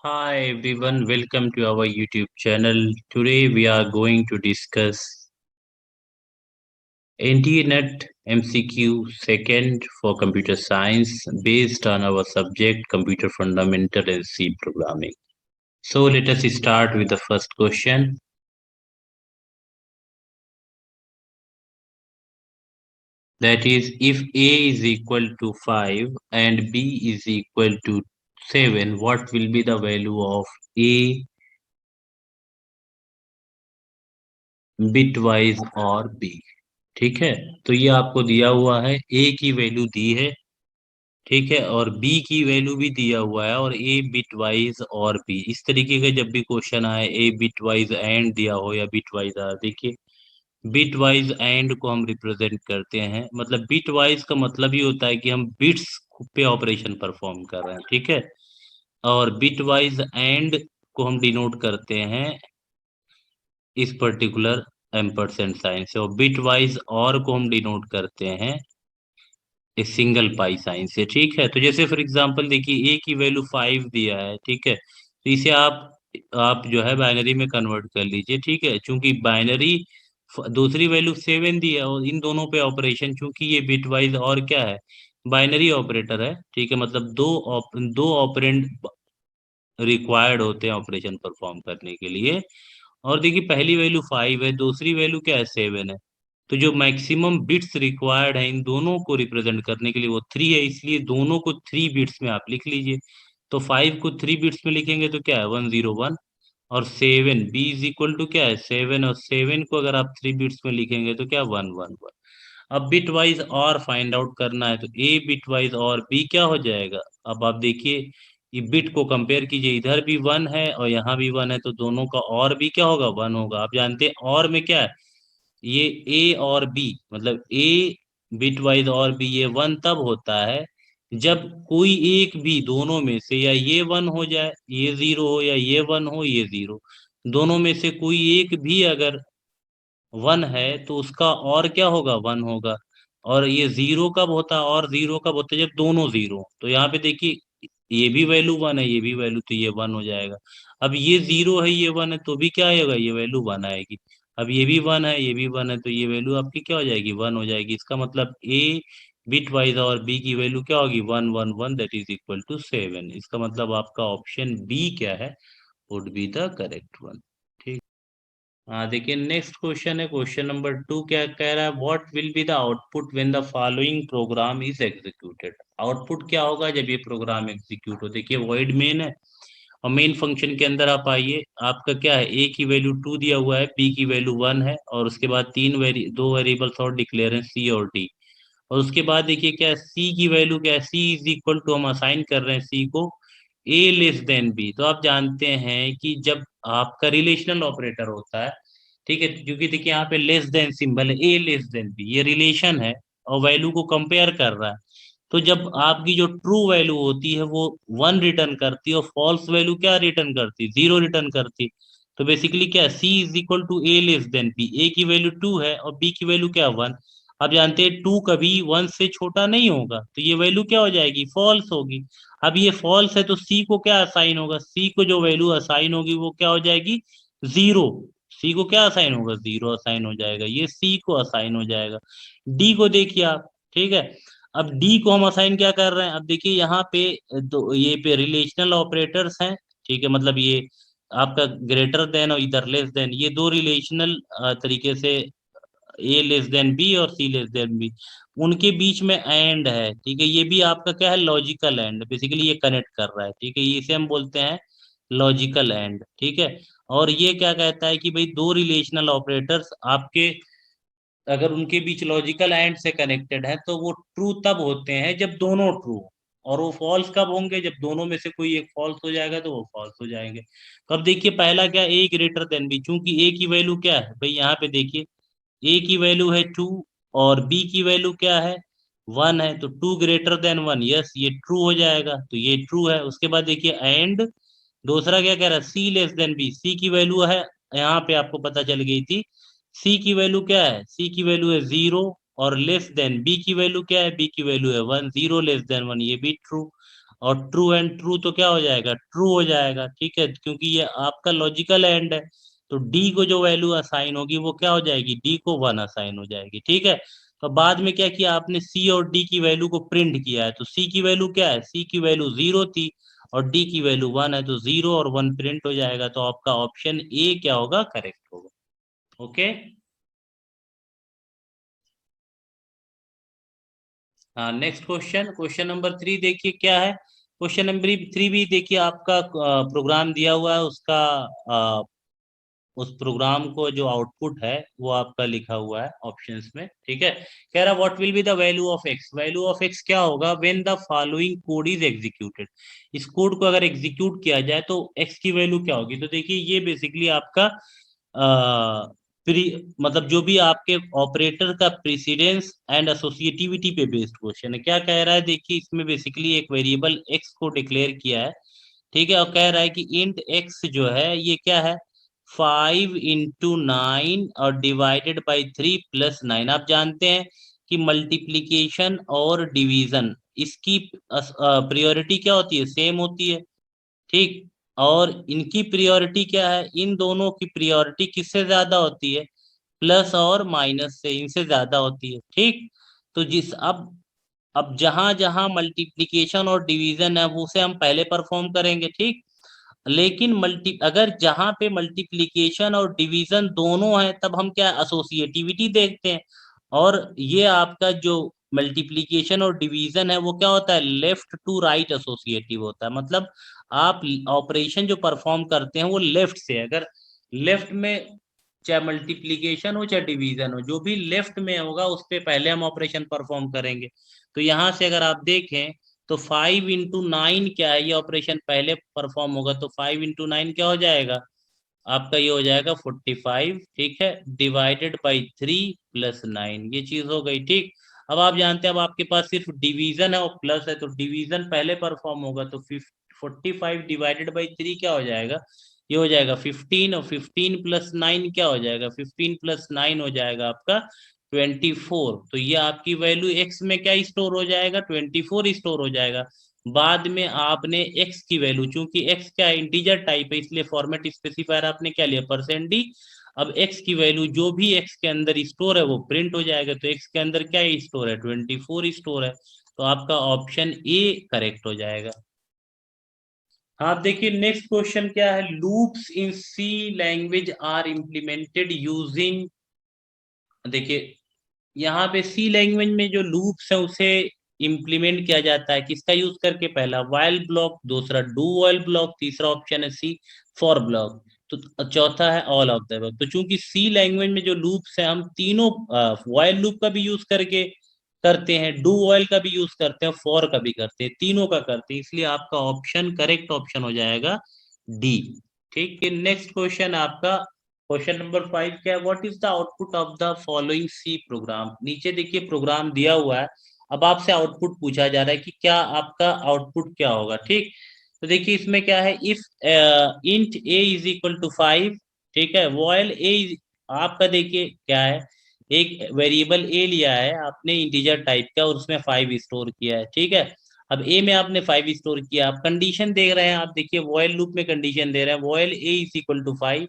Hi everyone, welcome to our YouTube channel. Today we are going to discuss Internet MCQ second for computer science based on our subject computer fundamental and C programming. So let us start with the first question. That is, if A is equal to 5 and B is equal to 7, what will be the value of A bitwise और B? ठीक है, तो ये आपको दिया हुआ है, ए की वैल्यू दी है, ठीक है, और बी की वैल्यू भी दिया हुआ है, और ए बिट वाइज और बी। इस तरीके का जब भी क्वेश्चन आए, ए बिट वाइज एंड दिया हो या बिट वाइज आर, देखिए बिट वाइज एंड को हम रिप्रेजेंट करते हैं, मतलब बिट वाइज का मतलब ही होता है कि हम बिट्स पे ऑपरेशन परफॉर्म कर रहे हैं, ठीक है, और बिट वाइज एंड को हम डिनोट करते हैं इस पर्टिकुलर एम्परसेंड साइन से, और बिट वाइज और को हम डिनोट करते हैं इस सिंगल पाई साइन से। ठीक है, तो जैसे फॉर एग्जांपल देखिए, ए की वैल्यू 5 दिया है, ठीक है, तो इसे आप जो है बाइनरी में कन्वर्ट कर लीजिए, ठीक है, चूंकि बाइनरी दूसरी वैल्यू 7 दी है, और इन दोनों पे ऑपरेशन, चूंकि ये बिट वाइज और क्या है, बाइनरी ऑपरेटर है, ठीक है, मतलब दो ऑपरेंड रिक्वायर्ड होते हैं ऑपरेशन परफॉर्म करने के लिए। और देखिए, पहली वैल्यू 5 है, दूसरी वैल्यू क्या है, 7 है, तो जो मैक्सिमम बिट्स रिक्वायर्ड है इन दोनों को रिप्रेजेंट करने के लिए वो 3 है, इसलिए दोनों को 3 बिट्स में आप लिख लीजिए। तो 5 को 3 बिट्स में लिखेंगे तो क्या है, 101, और 7 बी इज इक्वल टू क्या है, 7, और 7 को अगर आप 3 बिट्स में लिखेंगे तो क्या, 111। अब बिट वाइज और फाइंड आउट करना है, तो ए बिट वाइज और बी क्या हो जाएगा। अब आप देखिए, ये बिट को कंपेयर कीजिए, इधर भी 1 है और यहाँ भी 1 है, तो दोनों का और भी क्या होगा, 1 होगा। आप जानते हैं और में क्या है, ये ए और बी, मतलब ए बिट वाइज और बी, ये 1 तब होता है जब कोई एक भी दोनों में से, या ये 1 हो जाए, ये 0 हो, या ये 1 हो, ये 0, दोनों में से कोई एक भी अगर 1 है तो उसका और क्या होगा, 1 होगा। और ये 0 कब होता है, और 0 कब होता है, जब दोनों 0। तो यहाँ पे देखिए, ये भी वैल्यू 1 है, ये भी वैल्यू, तो ये 1 हो जाएगा। अब ये 0 है, ये 1 है, तो भी क्या आएगा, ये वैल्यू 1 आएगी। अब ये भी 1 है, ये भी 1 है, तो ये वैल्यू आपकी क्या हो जाएगी, 1 हो जाएगी। इसका मतलब ए बिट वाइज और बी की वैल्यू क्या होगी, 111, दैट इज इक्वल टू 7। इसका मतलब आपका ऑप्शन बी क्या है, would be the correct one. हाँ, देखिए नेक्स्ट क्वेश्चन है, क्वेश्चन नंबर 2 क्या कह रहा है, what will be the output when the following programme is executed. Output क्या होगा जब ये प्रोग्राम एग्जीक्यूट हो। देखिए वॉइड मेन है, और मेन फंक्शन के अंदर आप आइए, आपका क्या है, ए की वैल्यू 2 दिया हुआ है, बी की वैल्यू 1 है, और उसके बाद दो वेरिएबल्स और डिक्लेयर हैं, सी और डी। और उसके बाद देखिए क्या है, सी की वैल्यू क्या है, सी इज इक्वल टू, हम असाइन कर रहे हैं सी को ए लेस देन बी। तो आप जानते हैं कि जब आपका रिलेशनल ऑपरेटर होता है, ठीक है, क्योंकि देखिए यहाँ पे लेस देन सिंबल है, ए लेस देन बी, ये रिलेशन है और वैल्यू को कंपेयर कर रहा है। तो जब आपकी जो ट्रू वैल्यू होती है वो 1 रिटर्न करती है, और फॉल्स वैल्यू क्या रिटर्न करती है, 0 रिटर्न करती है। तो बेसिकली क्या है, C is equal to A less than B, A की वैल्यू 2 है और बी की वैल्यू क्या, 1। आप जानते हैं 2 कभी 1 से छोटा नहीं होगा, तो ये वैल्यू क्या हो जाएगी, फॉल्स होगी। अब ये फॉल्स है तो सी को क्या असाइन होगा, सी को जो वैल्यू असाइन होगी वो क्या हो जाएगी, 0। सी को क्या असाइन होगा, 0 असाइन हो जाएगा, ये सी को असाइन हो जाएगा। डी को देखिए आप, ठीक है, अब डी को हम असाइन क्या कर रहे हैं, अब देखिए यहाँ पे तो ये पे रिलेशनल ऑपरेटर्स हैं, ठीक है, मतलब ये आपका ग्रेटर देन और इधर लेस देन, ये दो रिलेशनल तरीके से, ए लेस देन बी और सी लेस देन बी, उनके बीच में एंड है, ठीक है, ये भी आपका क्या है, लॉजिकल एंड, बेसिकली ये कनेक्ट कर रहा है, ठीक है, इसे हम बोलते हैं लॉजिकल एंड, ठीक है। और ये क्या कहता है कि भाई दो रिलेशनल ऑपरेटर्स आपके, अगर उनके बीच लॉजिकल एंड से कनेक्टेड है तो वो ट्रू तब होते हैं जब दोनों ट्रू, और वो फॉल्स कब होंगे, जब दोनों में से कोई एक फॉल्स हो जाएगा तो वो फॉल्स हो जाएंगे। तो अब देखिए पहला क्या, ए ग्रेटर देन बी, चूंकि ए की वैल्यू क्या है भाई, यहाँ पे देखिए ए की वैल्यू है 2 और बी की वैल्यू क्या है, 1 है, तो 2 ग्रेटर देन 1, यस ये ट्रू हो जाएगा, तो ये ट्रू है। उसके बाद देखिए एंड दूसरा क्या कह रहा है, सी लेस देन बी, सी की वैल्यू है, यहाँ पे आपको पता चल गई थी, सी की वैल्यू क्या है, सी की वैल्यू है 0, और लेस देन बी की वैल्यू क्या है, बी की वैल्यू है 1, 0 लेस देन 1, ये भी ट्रू। और ट्रू एंड ट्रू तो क्या हो जाएगा, ट्रू हो जाएगा, ठीक है, क्योंकि ये आपका लॉजिकल एंड है। तो डी को जो वैल्यू असाइन होगी वो क्या हो जाएगी, डी को 1 असाइन हो जाएगी, ठीक है। तो बाद में क्या किया आपने, सी और डी की वैल्यू को प्रिंट किया है, तो सी की वैल्यू क्या है, सी की वैल्यू 0 थी और डी की वैल्यू 1 है, तो 0 और 1 प्रिंट हो जाएगा, तो आपका ऑप्शन ए क्या होगा, करेक्ट होगा। ओके। हाँ, नेक्स्ट क्वेश्चन, क्वेश्चन नंबर 3 देखिए क्या है। क्वेश्चन नंबर 3 भी देखिए आपका प्रोग्राम दिया हुआ है, उसका उस प्रोग्राम को जो आउटपुट है वो आपका लिखा हुआ है ऑप्शंस में, ठीक है। कह रहा what will be the value of x, value of x क्या होगा when the following code is executed. इस कोड को अगर एग्जीक्यूट किया जाए तो एक्स की वैल्यू क्या होगी। तो देखिए ये बेसिकली आपका प्री मतलब जो भी आपके ऑपरेटर का प्रेसिडेंस एंड एसोसिएटिविटी पे बेस्ड क्वेश्चन है। क्या कह रहा है, देखिए इसमें बेसिकली एक वेरिएबल एक्स को डिक्लेयर किया है, ठीक है, और कह रहा है कि इंट एक्स जो है ये क्या है, 5 into 9 और डिवाइडेड बाई 3 + 9। आप जानते हैं कि मल्टीप्लीकेशन और डिवीजन इसकी प्रियोरिटी क्या होती है, सेम होती है, ठीक। और इनकी प्रियोरिटी क्या है, इन दोनों की प्रियोरिटी किससे ज्यादा होती है, प्लस और माइनस से, इनसे ज्यादा होती है, ठीक। तो जिस अब जहां जहां मल्टीप्लिकेशन और डिवीजन है वो उसे हम पहले परफॉर्म करेंगे, ठीक। लेकिन मल्टी अगर जहां पे मल्टीप्लिकेशन और डिवीजन दोनों है तब हम क्या एसोसिएटिविटी देखते हैं। और ये आपका जो मल्टीप्लिकेशन और डिवीजन है वो क्या होता है, लेफ्ट टू राइट एसोसिएटिव होता है। मतलब आप ऑपरेशन जो परफॉर्म करते हैं वो लेफ्ट से, अगर लेफ्ट में चाहे मल्टीप्लिकेशन हो चाहे डिवीजन हो, जो भी लेफ्ट में होगा उस पे पहले हम ऑपरेशन परफॉर्म करेंगे। तो यहाँ से अगर आप देखें तो 5 into 9 क्या है, ये ऑपरेशन पहले परफॉर्म होगा, तो 5 into 9 क्या हो जाएगा, आपका ये हो जाएगा 45, ठीक है, डिवाइडेड बाई 3 + 9, ये चीज हो गई, ठीक। अब आप जानते हैं अब आपके पास सिर्फ डिवीजन है और प्लस है, तो डिवीजन पहले परफॉर्म होगा, तो 45 डिवाइडेड बाई 3 क्या हो जाएगा, ये हो जाएगा 15, और 15 + 9 क्या हो जाएगा, 15 + 9 हो जाएगा आपका 24। तो ये आपकी वैल्यू एक्स में क्या स्टोर हो जाएगा, 24 स्टोर हो जाएगा। बाद में आपने एक्स की वैल्यू, चूंकि एक्स क्या इंटीजर टाइप है इसलिए फॉर्मेट स्पेसिफायर आपने क्या लिया, %d। अब एक्स की वैल्यू जो भी एक्स के अंदर स्टोर है वो प्रिंट हो जाएगा, तो एक्स के अंदर क्या स्टोर है, 24 स्टोर है, तो आपका ऑप्शन ए करेक्ट हो जाएगा। हाँ देखिए नेक्स्ट क्वेश्चन क्या है, loops in C language are implemented using. देखिए यहाँ पे सी लैंग्वेज में जो लूप्स है उसे इम्प्लीमेंट किया जाता है किसका यूज करके, पहला व्हाइल ब्लॉक, दूसरा डू व्हाइल ब्लॉक, तीसरा ऑप्शन है सी फॉर ब्लॉक, तो चौथा है ऑल ऑफ द अबव। तो चूंकि सी लैंग्वेज में जो लूप्स है हम तीनों व्हाइल लूप का भी यूज करके करते हैं, डू व्हाइल का भी यूज करते हैं, फॉर का भी करते हैं, तीनों का करते हैं, इसलिए आपका ऑप्शन करेक्ट ऑप्शन हो जाएगा डी। ठीक है, नेक्स्ट क्वेश्चन आपका क्वेश्चन नंबर 5 क्या है, what is the output of the following C program. नीचे देखिए प्रोग्राम दिया हुआ है, अब आपसे आउटपुट पूछा जा रहा है कि क्या आपका आउटपुट क्या होगा, ठीक। तो देखिए इसमें क्या है, if int a is equal to 5, ठीक है, वॉइल ए, आपका देखिए क्या है, एक वेरिएबल ए लिया है आपने इंटीजर टाइप का और उसमें 5 स्टोर किया है, ठीक है। अब ए में आपने 5 स्टोर किया, आप कंडीशन देख रहे हैं, आप देखिए वॉइल लूप में कंडीशन दे रहे हैं while a is equal to 5।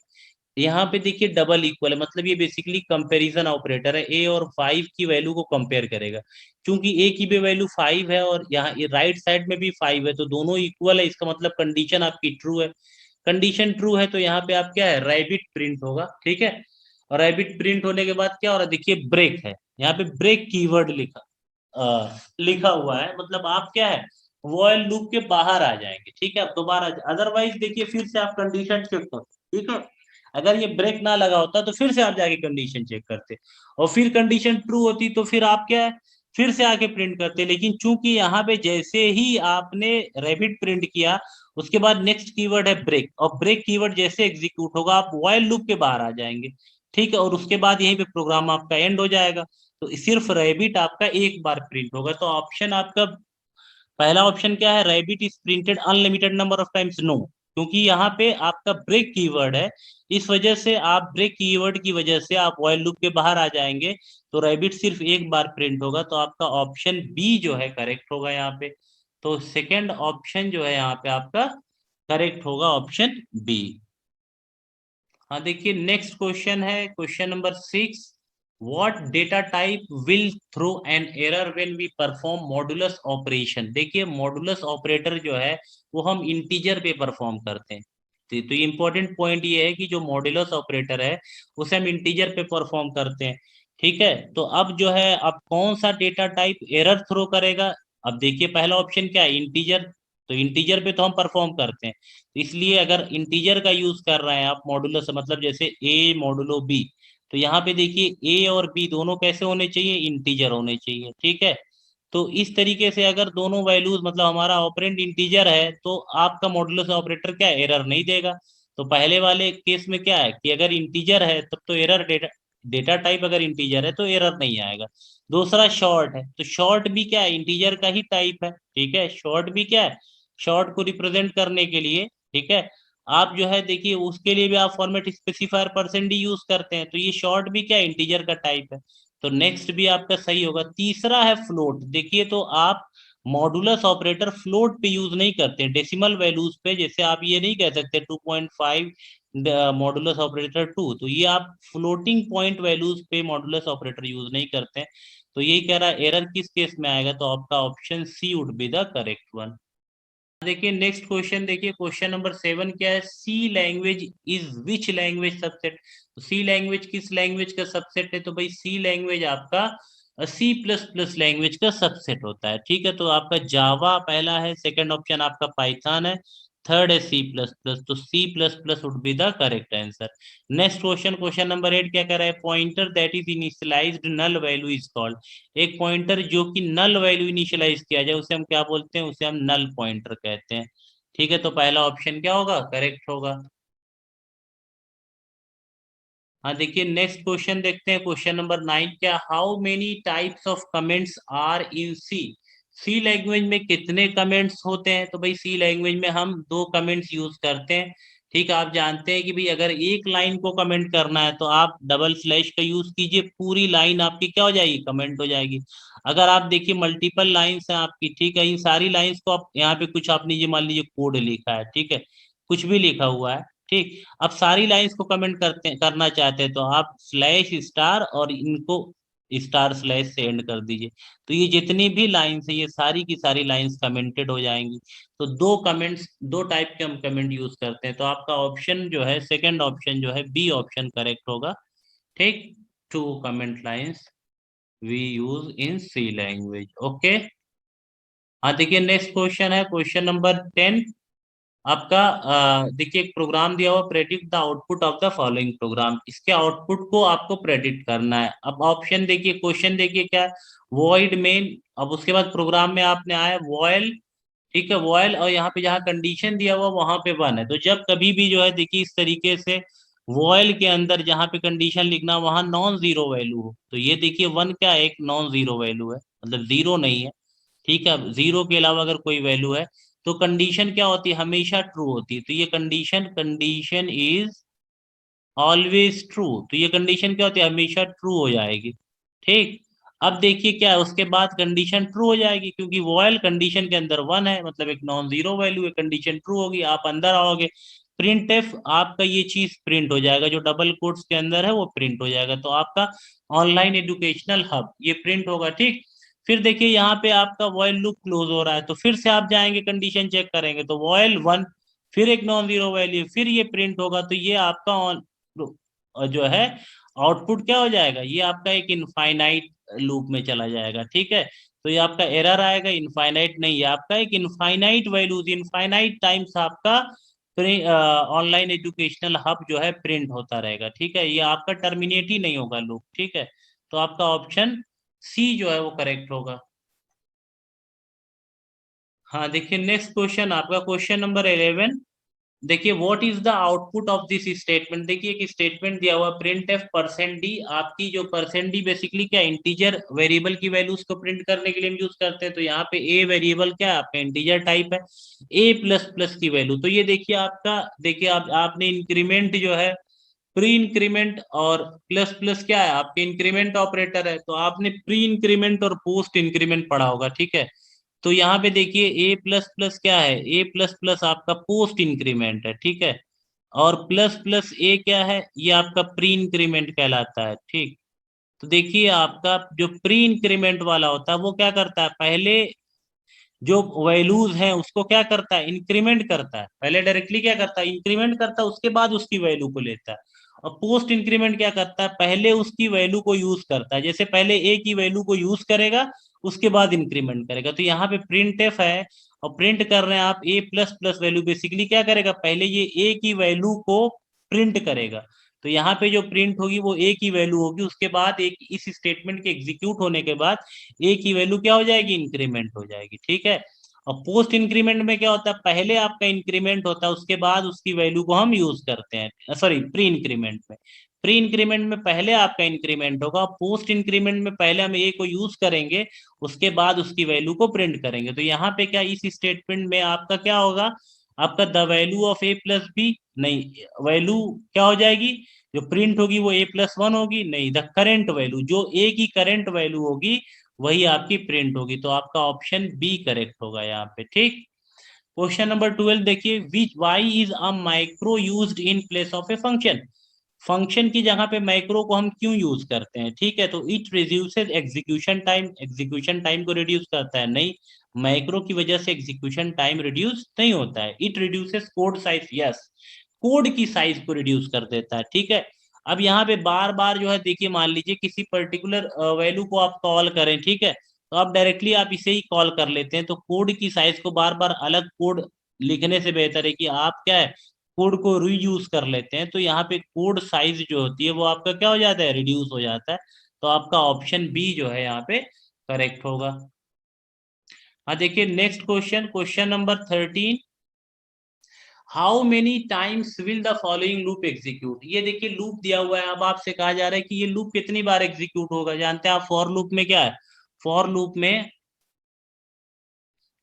यहाँ पे देखिए डबल इक्वल है, मतलब ये बेसिकली कंपैरिजन ऑपरेटर है, ए और 5 की वैल्यू को कंपेयर करेगा। क्योंकि ए की भी वैल्यू 5 है और यहाँ राइट साइड में भी 5 है, तो दोनों इक्वल है, इसका मतलब कंडीशन आपकी ट्रू है। कंडीशन ट्रू है तो यहाँ पे आप क्या है, रैबिट प्रिंट होगा, ठीक है। और रैबिट प्रिंट होने के बाद क्या हो रहा है, देखिए ब्रेक है, यहाँ पे ब्रेक कीवर्ड लिखा हुआ है, मतलब आप क्या है, वॉइल लूप के बाहर आ जाएंगे, ठीक है। आप दोबारा, अदरवाइज देखिए फिर से आप कंडीशन चेक करो, ठीक है। अगर ये ब्रेक ना लगा होता तो फिर से आप जाके कंडीशन चेक करते और फिर कंडीशन ट्रू होती तो फिर आप क्या है, फिर से आके प्रिंट करते। लेकिन चूंकि यहाँ पे जैसे ही आपने रैबिट प्रिंट किया उसके बाद नेक्स्ट कीवर्ड है ब्रेक, और ब्रेक कीवर्ड जैसे एग्जीक्यूट होगा आप व्हाइल लूप के बाहर आ जाएंगे, ठीक है, और उसके बाद यहीं पे प्रोग्राम आपका एंड हो जाएगा। तो सिर्फ रैबिट आपका एक बार प्रिंट होगा, तो ऑप्शन आपका पहला ऑप्शन क्या है, rabbit is printed unlimited number of times, no, क्योंकि यहाँ पे आपका ब्रेक कीवर्ड है, इस वजह से आप ब्रेक कीवर्ड की वजह से आप व्हाइल लूप के बाहर आ जाएंगे, तो रैबिट सिर्फ एक बार प्रिंट होगा, तो आपका ऑप्शन बी जो है करेक्ट होगा यहाँ पे। तो सेकंड ऑप्शन जो है यहाँ पे आपका करेक्ट होगा, ऑप्शन बी। हाँ देखिए, नेक्स्ट क्वेश्चन है question number 6। What data type will throw an error when we perform modulus operation. देखिए मॉडुलस ऑपरेटर जो है वो हम इंटीजर पे परफॉर्म करते हैं। तो ये इंपॉर्टेंट पॉइंट ये है कि जो मॉडुलस ऑपरेटर है उसे हम इंटीजर पे परफॉर्म करते हैं। ठीक है, तो अब जो है अब कौन सा डेटा टाइप एरर थ्रो करेगा। अब देखिए पहला ऑप्शन क्या है, इंटीजर। तो इंटीजर पे तो हम परफॉर्म करते हैं, इसलिए अगर इंटीजर का यूज कर रहे हैं आप मॉडुलस, मतलब जैसे ए मॉडुलो बी, तो यहाँ पे देखिए ए और बी दोनों कैसे होने चाहिए, इंटीजर होने चाहिए। ठीक है, तो इस तरीके से अगर दोनों वैल्यूज मतलब हमारा ऑपरेंड इंटीजर है तो आपका मॉडुलस ऑपरेटर क्या एरर नहीं देगा। तो पहले वाले केस में क्या है कि अगर इंटीजर है तब तो एरर डेटा डेटा टाइप अगर इंटीजर है तो एरर नहीं आएगा। दूसरा शॉर्ट है, तो शॉर्ट भी क्या है, इंटीजर का ही टाइप है। ठीक है, शॉर्ट भी क्या है, शॉर्ट को रिप्रेजेंट करने के लिए, ठीक है, आप जो है देखिए उसके लिए भी आप format specifier percent D use करते हैं, तो ये शॉर्ट भी क्या है, इंटीजर का टाइप है। तो नेक्स्ट भी आपका सही होगा। तीसरा है फ्लोट। देखिए तो आप मॉडुलस ऑपरेटर फ्लोट पे यूज नहीं करते, डेसिमल वैल्यूज पे। जैसे आप ये नहीं कह सकते 2.5 मॉडुलस ऑपरेटर 2, तो ये आप फ्लोटिंग पॉइंट वैल्यूज पे मॉडुलस ऑपरेटर यूज नहीं करते हैं। तो यही कह रहा है एरर किस केस में आएगा, तो आपका option C would be the correct one. देखिए नेक्स्ट क्वेश्चन, देखिए क्वेश्चन नंबर 7 क्या है, C language is which language subset. तो सी लैंग्वेज किस लैंग्वेज का सबसेट है, तो भाई सी लैंग्वेज आपका सी प्लस प्लस लैंग्वेज का सबसेट होता है। ठीक है, तो आपका जावा पहला है, सेकंड ऑप्शन आपका पाइथन है, थर्ड है सी प्लस प्लस। तो C plus plus would be the correct answer. Next question, question number 8 क्या कर रहा है, pointer that is initialized null value is called. एक पॉइंटर जो कि नल वैल्यू इनिशियलाइज किया जाए उसे हम क्या बोलते हैं, उसे हम नल पॉइंटर कहते हैं। ठीक है, तो पहला ऑप्शन क्या होगा, करेक्ट होगा। हाँ देखिए नेक्स्ट क्वेश्चन देखते हैं, क्वेश्चन नंबर 9 क्या, how many types of comments are in C. C language में कितने कमेंट्स होते हैं, तो भाई सी लैंग्वेज में हम दो कमेंट्स यूज करते हैं। ठीक है, आप जानते हैं कि भाई अगर एक लाइन को कमेंट करना है तो आप डबल स्लैश का यूज कीजिए, पूरी लाइन आपकी क्या हो जाएगी, कमेंट हो जाएगी। अगर आप देखिए मल्टीपल लाइंस हैं आपकी, ठीक है, इन सारी लाइंस को आप यहाँ पे कुछ आप लीजिए, मान लीजिए कोड लिखा है, ठीक है, कुछ भी लिखा हुआ है, ठीक, अब सारी लाइंस को कमेंट करना चाहते हैं तो आप स्लैश स्टार और इनको स्टार स्लैश से एंड कर दीजिए। तो ये जितनी भी लाइंस है ये सारी की सारी लाइंस कमेंटेड हो जाएंगी। तो दो कमेंट्स, दो टाइप के हम कमेंट यूज करते हैं, तो आपका ऑप्शन जो है सेकंड ऑप्शन जो है बी ऑप्शन करेक्ट होगा। ठीक, two comment lines we use in C language. Okay, हाँ देखिए नेक्स्ट क्वेश्चन है क्वेश्चन नंबर 10 आपका। देखिए एक प्रोग्राम दिया हुआ, predict the output of the following program, इसके आउटपुट को आपको प्रेडिक्ट करना है। अब ऑप्शन देखिए, क्वेश्चन देखिए क्या है, वॉइड मेन, अब उसके बाद प्रोग्राम में आपने आया वॉयल, ठीक है, वॉयल, और यहाँ पे जहाँ कंडीशन दिया हुआ वहां पे वन है। तो जब कभी भी जो है देखिए इस तरीके से वॉयल के अंदर जहाँ पे कंडीशन लिखना वहां नॉन जीरो वैल्यू हो, तो ये देखिए वन क्या है, एक नॉन जीरो वैल्यू है, मतलब जीरो नहीं है। ठीक है, अब जीरो के अलावा अगर कोई वैल्यू है तो कंडीशन क्या होती है, हमेशा ट्रू होती है। तो ये condition, condition is always true, तो ये कंडीशन क्या होती है, हमेशा ट्रू हो जाएगी। ठीक, अब देखिए क्या है, उसके बाद कंडीशन ट्रू हो जाएगी क्योंकि वॉयल कंडीशन के अंदर वन है, मतलब एक नॉन जीरो वैल्यू है, कंडीशन ट्रू होगी, आप अंदर आओगे, प्रिंट एफ आपका ये चीज प्रिंट हो जाएगा, जो डबल कोट्स के अंदर है वो प्रिंट हो जाएगा। तो आपका ऑनलाइन एजुकेशनल हब ये प्रिंट होगा। ठीक, फिर देखिए यहाँ पे आपका वॉयल लूप क्लोज हो रहा है, तो फिर से आप जाएंगे कंडीशन चेक करेंगे तो वॉयल वन, फिर एक नॉन जीरो वैल्यू, फिर ये प्रिंट होगा, तो ये आपका जो है आउटपुट क्या हो जाएगा, ये आपका एक इनफाइनाइट लूप में चला जाएगा। ठीक है, तो ये आपका एरर आएगा, इनफाइनाइट नहीं है आपका, एक इनफाइनाइट वैल्यूज इनफाइनाइट टाइम्स आपका ऑनलाइन एजुकेशनल हब जो है प्रिंट होता रहेगा। ठीक है, ये आपका टर्मिनेट ही नहीं होगा लूप। ठीक है, तो आपका ऑप्शन सी जो है वो करेक्ट होगा। हाँ देखिए नेक्स्ट क्वेश्चन आपका क्वेश्चन नंबर 11। देखिए what is the output of this statement. देखिए एक स्टेटमेंट दिया हुआ प्रिंट एफ परसेंट डी, आपकी जो परसेंट डी बेसिकली क्या, इंटीजर वेरिएबल की वैल्यूज को प्रिंट करने के लिए हम यूज करते हैं। तो यहाँ पे ए वेरिएबल क्या है आपका, इंटीजर टाइप है, ए प्लस प्लस की वैल्यू, तो ये देखिए आपका, देखिए आप आपने इंक्रीमेंट जो है, प्री इंक्रीमेंट और प्लस प्लस क्या है आपके इंक्रीमेंट ऑपरेटर है, तो आपने प्री इंक्रीमेंट और पोस्ट इंक्रीमेंट पढ़ा होगा। ठीक है, तो यहाँ पे देखिए ए प्लस प्लस क्या है, ए प्लस प्लस आपका पोस्ट इंक्रीमेंट है, ठीक है। और प्लस प्लस ए क्या है, ये आपका प्री इंक्रीमेंट कहलाता है, ठीक। तो देखिए आपका जो प्री इंक्रीमेंट वाला होता है वो क्या करता है, पहले जो वैल्यूज हैं उसको क्या करता है, इंक्रीमेंट करता है। पहले डायरेक्टली क्या करता है, इंक्रीमेंट करता है, उसके बाद उसकी वैल्यू को लेता है। और पोस्ट इंक्रीमेंट क्या करता है, पहले उसकी वैल्यू को यूज करता है, जैसे पहले ए की वैल्यू को यूज करेगा, उसके बाद इंक्रीमेंट करेगा। तो यहाँ पे प्रिंट एफ है और प्रिंट कर रहे हैं आप ए प्लस प्लस वैल्यू, बेसिकली क्या करेगा, पहले ये ए की वैल्यू को प्रिंट करेगा। तो यहाँ पे जो प्रिंट होगी वो ए की वैल्यू होगी, उसके बाद एक इस स्टेटमेंट के एग्जीक्यूट होने के बाद ए की वैल्यू क्या हो जाएगी, इंक्रीमेंट हो जाएगी, ठीक है। और पोस्ट इंक्रीमेंट में क्या होता है, पहले आपका इंक्रीमेंट होता है, उसके बाद उसकी वैल्यू को हम यूज करते हैं, सॉरी प्री इंक्रीमेंट में। प्री इंक्रीमेंट में पहले आपका इंक्रीमेंट होगा, पोस्ट इंक्रीमेंट में पहले हम ए को यूज करेंगे, उसके बाद उसकी वैल्यू को प्रिंट करेंगे। तो यहाँ पे क्या, इस स्टेटमेंट में आपका क्या होगा, आपका the value of a plus b, नहीं, वैल्यू क्या हो जाएगी, जो प्रिंट होगी वो A+1 होगी, नहीं, द करेंट वैल्यू, जो ए की करेंट वैल्यू होगी वही आपकी प्रिंट होगी। तो आपका ऑप्शन बी करेक्ट होगा यहाँ पे, ठीक। क्वेश्चन नंबर 12 देखिए, which why is a micro used in place of a function. Function की जगह पे माइक्रो को हम क्यों यूज करते हैं, ठीक है। तो it reduces execution time, execution time को रिड्यूस करता है, नहीं, माइक्रो की वजह से एग्जीक्यूशन टाइम रिड्यूस नहीं होता है। It reduces code size, yes, code की साइज को रिड्यूस कर देता है, ठीक है। अब यहाँ पे बार बार जो है देखिए, मान लीजिए किसी पर्टिकुलर वैल्यू को आप कॉल करें, ठीक है, तो आप डायरेक्टली आप इसे ही कॉल कर लेते हैं। तो कोड की साइज को बार बार अलग कोड लिखने से बेहतर है कि आप क्या है, कोड को रीयूज कर लेते हैं। तो यहाँ पे कोड साइज जो होती है वो आपका क्या हो जाता है, रिड्यूस हो जाता है। तो आपका ऑप्शन बी जो है यहाँ पे करेक्ट होगा। हाँ देखिए next question, question number 13, how many times will the following loop execute. ये देखिए लूप दिया हुआ है, अब आपसे कहा जा रहा है कि ये लूप कितनी बार एग्जीक्यूट होगा। जानते हैं आप फॉर लूप में क्या है, फॉर लूप में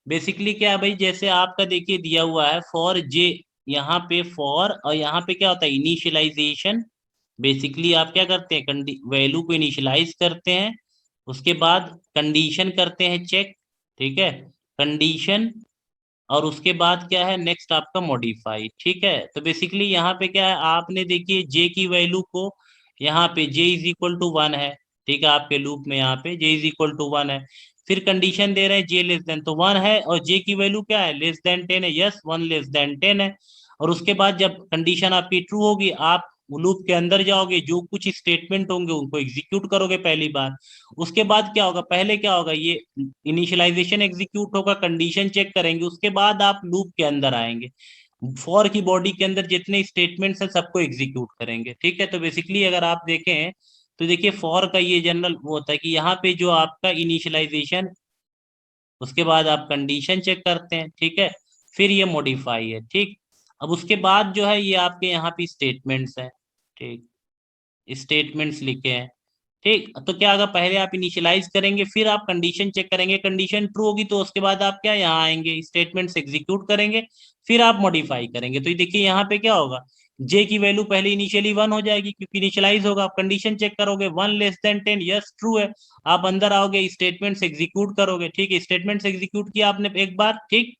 बेसिकली क्या है भाई, जैसे आपका देखिए दिया हुआ है फॉर जे, यहाँ पे फॉर, और यहाँ पे क्या होता है, इनिशियलाइजेशन। बेसिकली आप क्या करते हैं, वैल्यू को इनिशियलाइज करते हैं, उसके बाद कंडीशन करते हैं चेक, ठीक है, कंडीशन, और उसके बाद क्या है नेक्स्ट आपका मॉडिफाई, ठीक है। तो बेसिकली यहाँ पे क्या है, आपने देखिए जे की वैल्यू को, यहाँ पे जे इज इक्वल टू 1 है, ठीक है, आपके लूप में यहाँ पे जे इज इक्वल टू 1 है। फिर कंडीशन दे रहे हैं जे लेस देन, तो 1 है, और जे की वैल्यू क्या है, लेस देन 10 है, यस 1 लेस देन 10 है। और उसके बाद जब कंडीशन आपकी ट्रू होगी, आप लूप के अंदर जाओगे, जो कुछ स्टेटमेंट होंगे उनको एग्जीक्यूट करोगे पहली बार। उसके बाद क्या होगा, पहले क्या होगा, ये इनिशियलाइजेशन एग्जीक्यूट होगा, कंडीशन चेक करेंगे, उसके बाद आप लूप के अंदर आएंगे, फॉर की बॉडी के अंदर जितने स्टेटमेंट्स हैं सबको एग्जीक्यूट करेंगे, ठीक है। तो बेसिकली अगर आप देखें तो देखिए फॉर का ये जनरल वो होता है कि यहाँ पे जो आपका इनिशियलाइजेशन, उसके बाद आप कंडीशन चेक करते हैं, ठीक है, फिर ये मॉडिफाई है, ठीक। अब उसके बाद जो है ये आपके यहाँ पे स्टेटमेंट्स हैं, ठीक, स्टेटमेंट्स लिखे हैं, ठीक। तो क्या होगा, पहले आप इनिशियलाइज करेंगे, फिर आप कंडीशन चेक करेंगे, कंडीशन ट्रू होगी तो उसके बाद आप क्या यहाँ आएंगे, स्टेटमेंट्स एग्जीक्यूट करेंगे, फिर आप मॉडिफाई करेंगे। तो ये देखिए यहाँ पे क्या होगा, जे की वैल्यू पहले इनिशियली 1 हो जाएगी क्योंकि इनिशियलाइज होगा, आप कंडीशन चेक करोगे 1 लेस देन 10, यस ट्रू है, आप अंदर आओगे, स्टेटमेंट्स एग्जीक्यूट करोगे, ठीक है, स्टेटमेंट्स एग्जीक्यूट किया आपने एक बार, ठीक।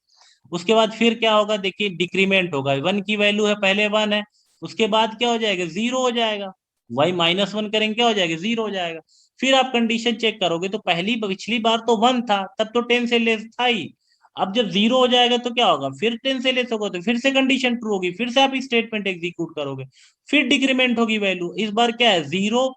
उसके बाद फिर क्या होगा, देखिए डिक्रीमेंट होगा, 1 की वैल्यू है पहले 1 है, उसके बाद क्या हो जाएगा, 0 हो जाएगा, वाई -1 करेंगे क्या हो जाएगा, 0 हो जाएगा। फिर आप कंडीशन चेक करोगे तो पहली पिछली बार तो 1 था, तब तो 10 से लेस था ही, अब जब 0 हो जाएगा तो क्या होगा, फिर 10 से लेस होगा, तो फिर से कंडीशन ट्रू होगी, फिर से आप स्टेटमेंट एग्जीक्यूट करोगे, फिर डिक्रीमेंट होगी वैल्यू, इस बार क्या है 0।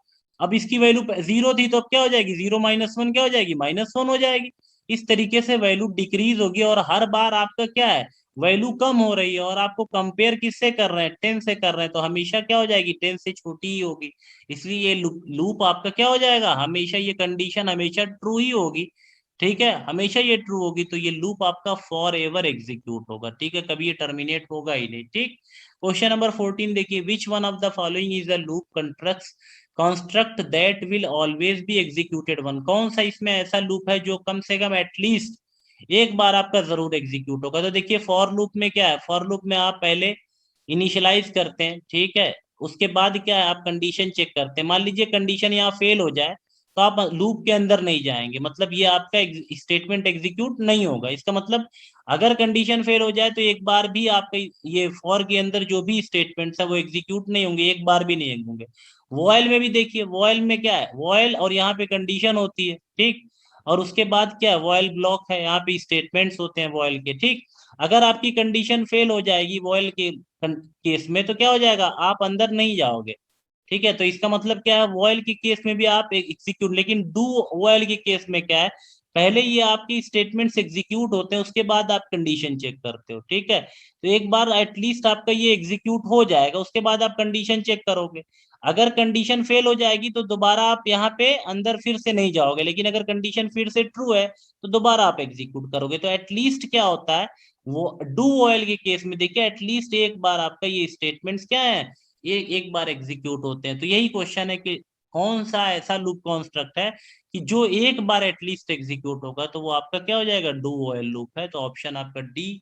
अब इसकी वैल्यू 0 थी तो अब क्या हो जाएगी, 0 - 1 क्या हो जाएगी, -1 हो जाएगी। इस तरीके से वैल्यू डिक्रीज होगी, और हर बार आपका क्या है, वैल्यू कम हो रही है, और आपको कंपेयर किससे कर रहे हैं, 10 से कर रहे हैं, तो हमेशा क्या हो जाएगी, 10 से छोटी ही होगी। इसलिए ये लूप आपका क्या हो जाएगा, हमेशा ये कंडीशन हमेशा ट्रू ही होगी, ठीक है, हमेशा ये ट्रू होगी। तो ये लूप आपका फॉर एवर एग्जीक्यूट होगा, ठीक है, कभी ये टर्मिनेट होगा ही नहीं, ठीक। क्वेश्चन नंबर 14 देखिए, which one of the following is a loop construct that will always be executed one. कौन सा इसमें ऐसा लूप है जो कम से कम एटलीस्ट एक बार आपका जरूर एग्जीक्यूट होगा। तो देखिए फॉर लूप में क्या है, फॉर लूप में आप पहले इनिशियलाइज करते हैं, ठीक है, उसके बाद क्या है, आप कंडीशन चेक करते हैं, मान लीजिए कंडीशन यहाँ फेल हो जाए, तो आप लूप के अंदर नहीं जाएंगे, मतलब ये आपका स्टेटमेंट एग्जीक्यूट नहीं होगा। इसका मतलब अगर कंडीशन फेल हो जाए तो एक बार भी आपके ये फॉर के अंदर जो भी स्टेटमेंट्स है वो एग्जीक्यूट नहीं होंगे, एक बार भी नहीं होंगे। वॉइल में भी देखिए, वॉइल में क्या है, वॉइल और यहाँ पे कंडीशन होती है, ठीक, और उसके बाद क्या है, वॉइल ब्लॉक है, यहाँ पे स्टेटमेंट्स होते हैं वॉइल के, ठीक। अगर आपकी कंडीशन फेल हो जाएगी वॉइल के केस में तो क्या हो जाएगा, आप अंदर नहीं जाओगे, ठीक है। तो इसका मतलब क्या है, वॉइल के केस में भी आप एग्जीक्यूट, लेकिन डू वॉइल के केस में क्या है, पहले ये आपकी स्टेटमेंट्स एग्जीक्यूट होते हैं, उसके बाद आप कंडीशन चेक करते हो, ठीक है। तो एक बार एटलीस्ट आपका ये एग्जीक्यूट हो जाएगा, उसके बाद आप कंडीशन चेक करोगे। अगर कंडीशन फेल हो जाएगी तो दोबारा आप यहाँ पे अंदर फिर से नहीं जाओगे, लेकिन अगर कंडीशन फिर से ट्रू है तो दोबारा आप एग्जीक्यूट करोगे। तो एटलीस्ट क्या होता है, वो डू वॉइल के केस में देखिए एटलीस्ट एक बार आपका ये स्टेटमेंट्स क्या है, ये एक बार एग्जीक्यूट होते हैं। तो यही क्वेश्चन है कि कौन सा ऐसा लूप कॉन्स्ट्रक्ट है कि जो एक बार एटलीस्ट एग्जीक्यूट होगा, तो वो आपका क्या हो जाएगा, डू व्हाइल लूप है। तो ऑप्शन आपका डी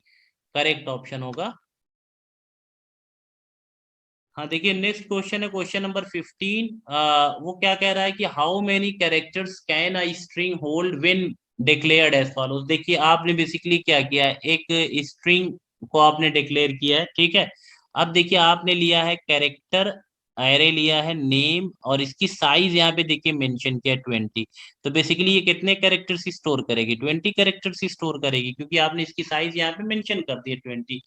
करेक्ट ऑप्शन होगा। हाँ देखिए, नेक्स्ट क्वेश्चन है क्वेश्चन नंबर 15। वो क्या कह रहा है कि how many characters can a string hold when declared as follows. देखिए आपने बेसिकली क्या किया है, एक स्ट्रिंग को आपने डिक्लेयर किया है, ठीक है। अब देखिए आपने लिया है कैरेक्टर एरे, लिया है नेम, और इसकी साइज यहाँ पे देखिए मेंशन किया है 20। तो बेसिकली ये कितने कैरेक्टर्स स्टोर करेगी, 20 कैरेक्टर्स स्टोर करेगी, क्योंकि आपने इसकी साइज यहाँ पे मेंशन कर दी है 20।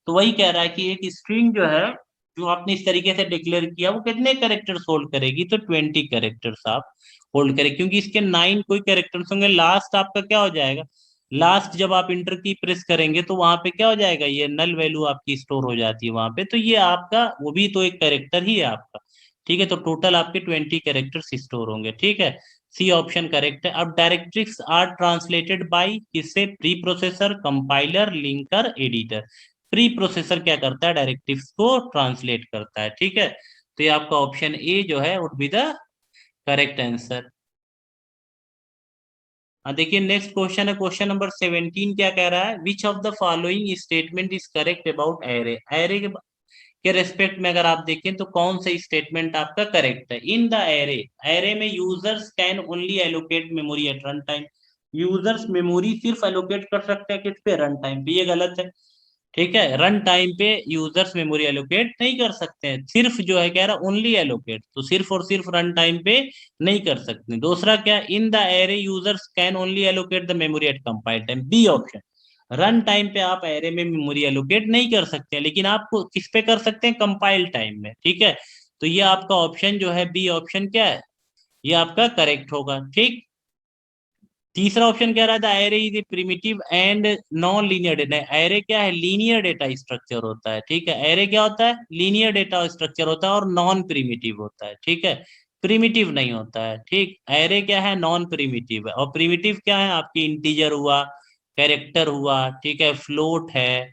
तो वही कह रहा है कि एक स्ट्रिंग जो है, जो आपने इस तरीके से डिक्लेयर किया, वो कितने कैरेक्टर्स होल्ड करेगी, तो 20 कैरेक्टर्स आप होल्ड करेगी, क्योंकि इसके 9 कोई कैरेक्टर्स होंगे। लास्ट आपका क्या हो जाएगा, लास्ट जब आप इंटर की प्रेस करेंगे तो वहां पे क्या हो जाएगा, ये नल वैल्यू आपकी स्टोर हो जाती है वहां पे, तो ये आपका वो भी तो एक कैरेक्टर ही है आपका, ठीक है। तो टोटल आपके 20 कैरेक्टर्स स्टोर होंगे, ठीक है। सी ऑप्शन करेक्ट है। अब डायरेक्ट्रिक्स आर ट्रांसलेटेड बाय किससे, pre processor, compiler, linker, editor. Pre processor क्या करता है, डायरेक्टिव्स को ट्रांसलेट करता है, ठीक है। तो ये आपका ऑप्शन ए जो है would be the correct answer. हाँ देखिए, नेक्स्ट क्वेश्चन है क्वेश्चन नंबर 17। क्या कह रहा है, which of the following statement is correct about array. Array के रेस्पेक्ट में अगर आप देखें तो कौन सा स्टेटमेंट आपका करेक्ट है। इन द एरे, एरे में users can only allocate memory at run time. Users memory सिर्फ एलोकेट कर सकते हैं किस पे, रन टाइम पे, ये गलत है, ठीक है। रन टाइम पे यूजर्स मेमोरी एलोकेट नहीं कर सकते हैं, सिर्फ जो है कह रहा ओनली एलोकेट, तो सिर्फ और सिर्फ रन टाइम पे नहीं कर सकते। दूसरा क्या, in the array users can only allocate the memory at compile time. B option, run time पे आप एरे में मेमोरी एलोकेट नहीं कर सकते हैं, लेकिन आप किस पे कर सकते हैं, कंपाइल टाइम में, ठीक है। तो ये आपका ऑप्शन जो है बी ऑप्शन क्या है, ये आपका करेक्ट होगा, ठीक। तीसरा ऑप्शन कह रहा था array is a primitive and non linear data. Array क्या है, लीनियर डेटा स्ट्रक्चर होता है, ठीक है। एरे क्या होता है, लीनियर डेटा स्ट्रक्चर होता है और नॉन प्रिमिटिव होता है, ठीक है। प्रिमिटिव नहीं होता है, ठीक। एरे क्या है, नॉन प्रिमिटिव है, और प्रिमिटिव क्या है, आपकी इंटीजर हुआ, कैरेक्टर हुआ, ठीक है, फ्लोट है,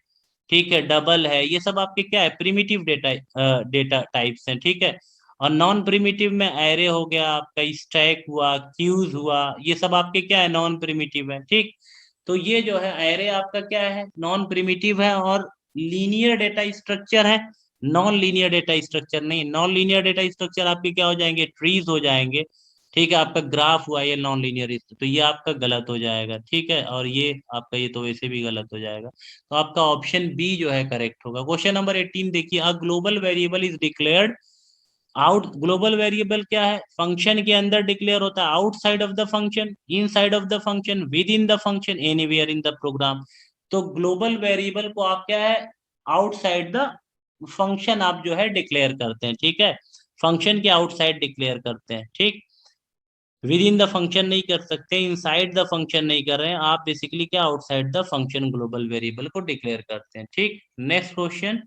ठीक है, डबल है, ये सब आपके क्या है, प्रिमिटिव डेटा डेटा टाइप्स हैं, ठीक है। और नॉन प्रिमिटिव में एरे हो गया आपका, स्टैक हुआ, क्यूज हुआ, ये सब आपके क्या है, नॉन प्रिमिटिव है, ठीक। तो ये जो है एरे आपका क्या है, नॉन प्रिमिटिव है और लीनियर डेटा स्ट्रक्चर है, नॉन लीनियर डेटा स्ट्रक्चर नहीं। नॉन लीनियर डेटा स्ट्रक्चर आपके क्या हो जाएंगे, ट्रीज हो जाएंगे, ठीक है। आपका ग्राफ हुआ ये नॉन लीनियर, तो ये आपका गलत हो जाएगा, ठीक है। और ये आपका ये तो वैसे भी गलत हो जाएगा। तो आपका ऑप्शन बी जो है करेक्ट होगा। क्वेश्चन नंबर 18 देखिए, a global variable is declared out. Global variable क्या है, फंक्शन के अंदर डिक्लेयर होता है, outside of the function, inside of the function, with in the function, anywhere in the program. तो ग्लोबल वेरिएबल को आप क्या है, आउटसाइड द फंक्शन आप जो है डिक्लेयर करते हैं, ठीक है। फंक्शन के आउटसाइड डिक्लेयर करते हैं, ठीक। विद इन द फंक्शन नहीं कर सकते, इनसाइड द फंक्शन नहीं कर रहे हैं आप, बेसिकली क्या, outside the function global variable को डिक्लेयर करते हैं, ठीक। नेक्स्ट क्वेश्चन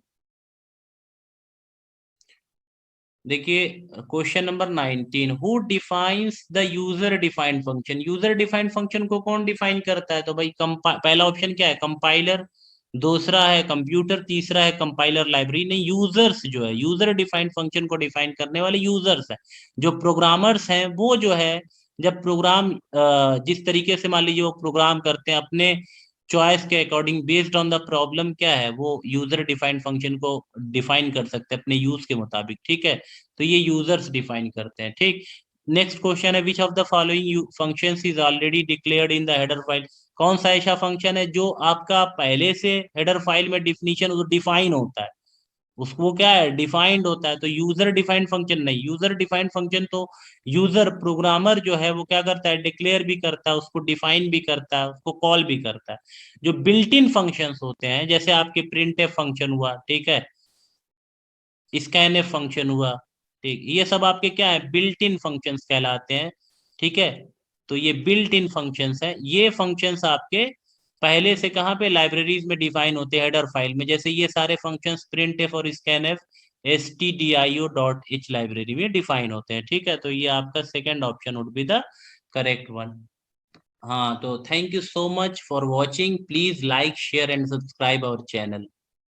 देखिए, question number 19, who defines the user defined function. User defined function को कौन डिफाइन करता है, तो भाई पहला ऑप्शन क्या है, कंपाइलर, दूसरा है कंप्यूटर, तीसरा है कंपाइलर लाइब्रेरी। नहीं, यूजर्स जो है, यूजर डिफाइंड फंक्शन को डिफाइन करने वाले यूजर्स हैं, जो प्रोग्रामर्स हैं वो जो है, जब प्रोग्राम जिस तरीके से मान लीजिए वो प्रोग्राम करते हैं अपने चॉइस के according, based on the problem क्या है, वो यूजर डिफाइंड फंक्शन को डिफाइन कर सकते हैं अपने यूज के मुताबिक, ठीक है। तो ये यूजर्स डिफाइन करते हैं, ठीक। नेक्स्ट क्वेश्चन है, which of the following functions is already declared in the header file. कौन सा ऐसा फंक्शन है जो आपका पहले से हेडर फाइल में डिफिनीशन डिफाइन होता है, उसको क्या है, डिफाइंड होता है। तो यूजर डिफाइंड फंक्शन नहीं, यूजर डिफाइंड फंक्शन तो यूजर प्रोग्रामर जो है वो क्या करता है, डिक्लेयर भी करता है, उसको डिफाइन भी करता है, उसको कॉल भी करता है। जो बिल्ट इन फंक्शंस होते हैं, जैसे आपके प्रिंट एफ फंक्शन हुआ, ठीक है, स्कैन एफ फंक्शन हुआ, ठीक, ये सब आपके क्या है, बिल्ट इन फंक्शंस कहलाते हैं। ठीक है, तो ये बिल्ट इन फंक्शंस है, ये फंक्शंस आपके पहले से कहाँ पे, लाइब्रेरीज में डिफाइन होते हैं हेडर फाइल में। जैसे ये सारे फंक्शंस प्रिंट एफ और स्कैन एफ stdio.h लाइब्रेरी में डिफाइन होते हैं। ठीक है, तो ये आपका second option would be the correct one. हाँ, तो thank you so much for watching, please like share and subscribe our channel.